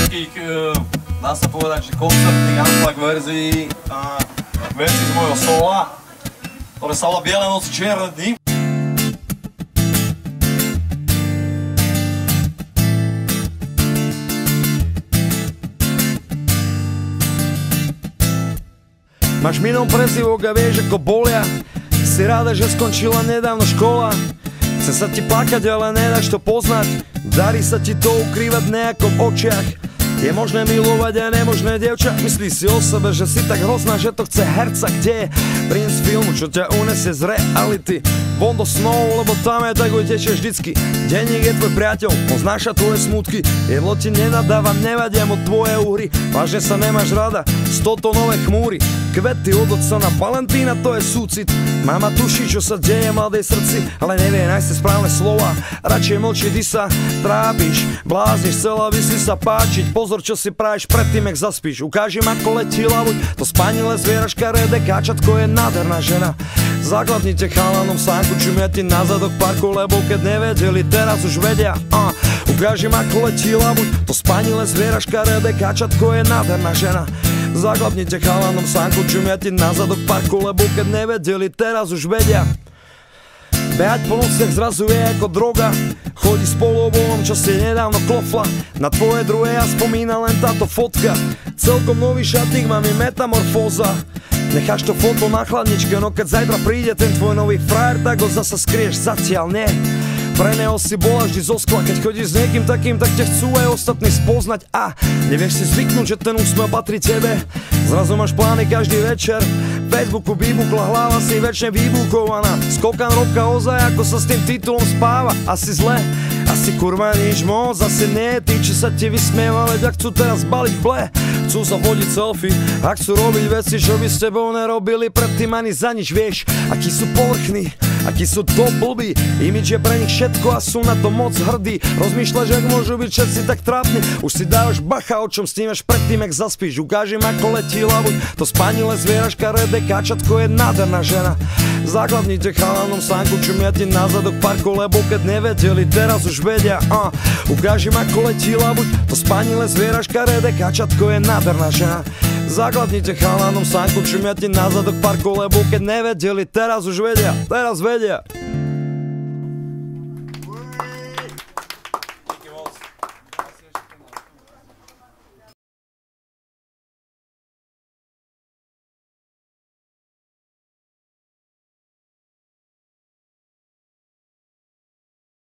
takých, dá sa povedať, že koncertných unplugged verzií z mojho sola, ktoré sa volá Biele noci, čierne dni. Máš minom prezivok a vieš ako bolia. Si ráda, že skončila nedávno škola. Chce sa ti plakať, ale nedáš to poznať. Darí sa ti to ukrývať nejako v očiach. Je možné milovať a nemožné dievča. Myslíš si o sebe, že si tak hrozná, že to chce herca. Kde je princ filmu, čo ťa unesie z reality von do snov, lebo tam je tak utečie vždycky. Denník je tvoj priateľ, on znáša tvoje smutky. Jedlo ti nenadáva, nevadia mu tvoje uhry. Vážne sa nemáš rada, z toto nové chmúry. Kvety od otca na Valentína, to je súcit. Mama tuší, čo sa deje v mladej srdci, ale nevie nájsť si správne slova. Radšej mlčí, ty sa trápiš, blázniš, chcela by si sa páčiť. Pozor, čo si práješ predtým, jak zaspíš. Ukážem, ako letí labuť, to spanilé zvieraška rede, káčatko je nádherná žena. Zakladnite chalanom sánku, čumia ti na zadok parku, lebo keď nevedeli, teraz už vedia. Ukážem, ako letí labuť, to spanilé zvieraška rede, káčatko je nádherná žena. Zaklapnite chalanom sánku, čumia ti na zadok parku, lebo keď nevedeli, teraz už vedia. Behať po nociach zrazu je ako droga. Chodí s polovolom, čo si nedávno klofla. Na tvoje druhé ja spomína len táto fotka. Celkom nový šatník, mám je metamorfóza. Necháš to foto na chladničke, no keď zajtra príde ten tvoj nový frajer, tak ho zasa skrieš, zatiaľ nie. Pre neho si bola vždy zo skla. Keď chodíš s niekým takým, tak ťa chcú aj ostatní spoznať. A nevieš si zvyknúť, že ten úsmev patrí tebe. Zrazu máš plány každý večer. V Facebooku vybukla hlava, si večne vybukovaná. Skokan roka ozaj, ako sa s tým titulom spáva. Asi zle, asi kurva nič moc. Asi nie tí, čo sa ti vysmievali, tak chcú teraz baliť ble. Chcú sa vodiť selfie a chcú robiť veci, čo by s tebou nerobili predtým ani za nič. Vieš, akí sú povrchní, akí sú to blbí. Imidž je pre nich všetko a sú na to moc hrdí. Rozmýšľaš, jak môžu byť všetci tak trápni. Už si dávaš bacha, o čom snívaš predtým, jak zaspíš. Ukážem, ako letí labuť, to spanilé zvieraška rede, káčatko je nádherná žena. Zakladnite chalanom sánku, čumia ti na zadok parku, lebo keď nevedeli, teraz už vedia. Ukážem, ako letí labuť, to spanilé zvieraška rede, káčatko je nádherná žena. Zakladnite chalanom sánku, čumia ti na zadok parku, lebo keď nevedeli, teraz už vedia, teraz vedia.